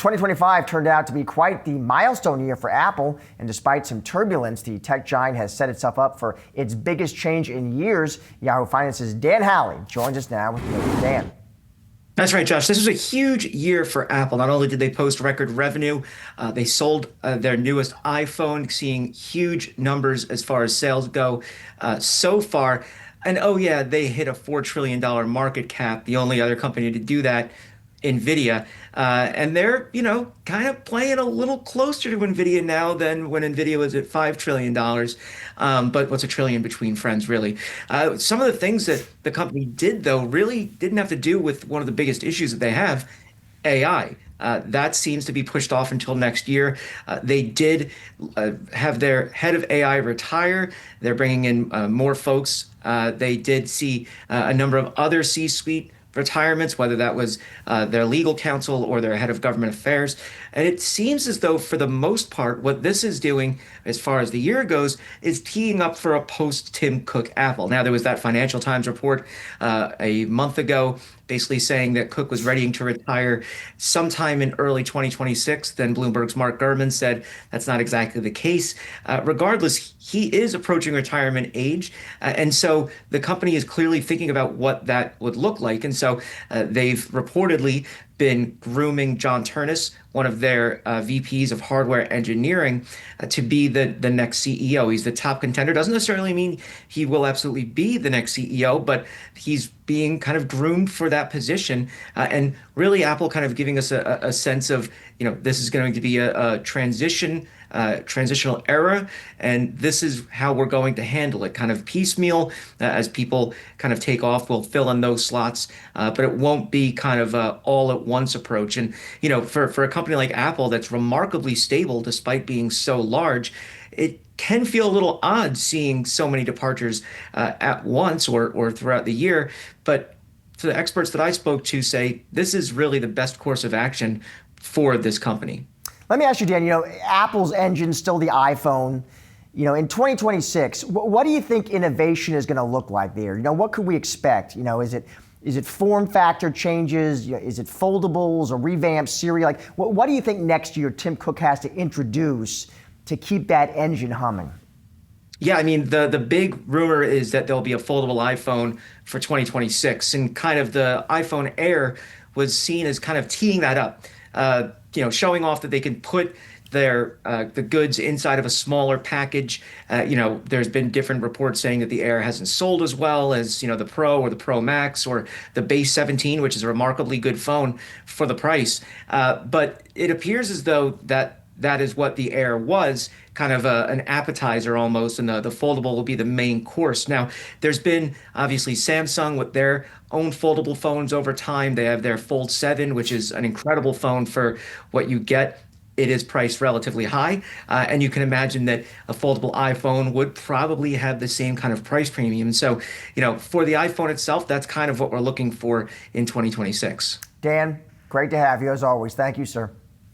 2025 turned out to be quite the milestone year for Apple, and despite some turbulence, the tech giant has set itself up for its biggest change in years. Yahoo Finance's Dan Howley joins us now with the news. Dan. That's right, Josh. This was a huge year for Apple. Not only did they post record revenue, they sold their newest iPhone, seeing huge numbers as far as sales go so far. And oh yeah, they hit a $4 trillion market cap, the only other company to do that, NVIDIA. And they're, kind of playing a little closer to NVIDIA now than when NVIDIA was at $5 trillion. But what's a trillion between friends, really? Some of the things that the company did, though, really didn't have to do with one of the biggest issues that they have, AI. That seems to be pushed off until next year. They did have their head of AI retire. They're bringing in more folks. They did see a number of other C-suite retirements, whether that was their legal counsel or their head of government affairs. And it seems as though, for the most part, what this is doing, as far as the year goes, is teeing up for a post-Tim Cook Apple. Now, there was that Financial Times report a month ago, basically saying that Cook was ready to retire sometime in early 2026. Then Bloomberg's Mark Gurman said that's not exactly the case. Regardless, he is approaching retirement age. And so the company is clearly thinking about what that would look like. And so they've reportedly been grooming John Ternus, one of their VPs of hardware engineering, to be the next CEO. He's the top contender. Doesn't necessarily mean he will absolutely be the next CEO, but he's being kind of groomed for that position. And really, Apple kind of giving us a sense of, this is going to be a transitional era, and this is how we're going to handle it, kind of piecemeal. As people kind of take off, we'll fill in those slots, but it won't be kind of all at once approach. And for a company like Apple that's remarkably stable despite being so large, it can feel a little odd seeing so many departures at once or throughout the year. But the experts that I spoke to say this is really the best course of action for this company. Let me ask you, Dan, Apple's engine's still the iPhone. In 2026, what do you think innovation is going to look like there? What could we expect? Is it form factor changes? Is it foldables or revamped Siri? What do you think next year Tim Cook has to introduce to keep that engine humming? Yeah, I mean, the big rumor is that there'll be a foldable iPhone for 2026, and kind of the iPhone Air was seen as kind of teeing that up. Showing off that they can put the goods inside of a smaller package. There's been different reports saying that the Air hasn't sold as well as, the Pro or the Pro Max or the base 17, which is a remarkably good phone for the price. But it appears as though that is what the Air was, kind of an appetizer almost, and the foldable will be the main course. Now, there's been obviously Samsung with their own foldable phones over time. They have their Fold 7, which is an incredible phone for what you get. It is priced relatively high, and you can imagine that a foldable iPhone would probably have the same kind of price premium. So, for the iPhone itself, that's kind of what we're looking for in 2026. Dan, great to have you as always. Thank you, sir.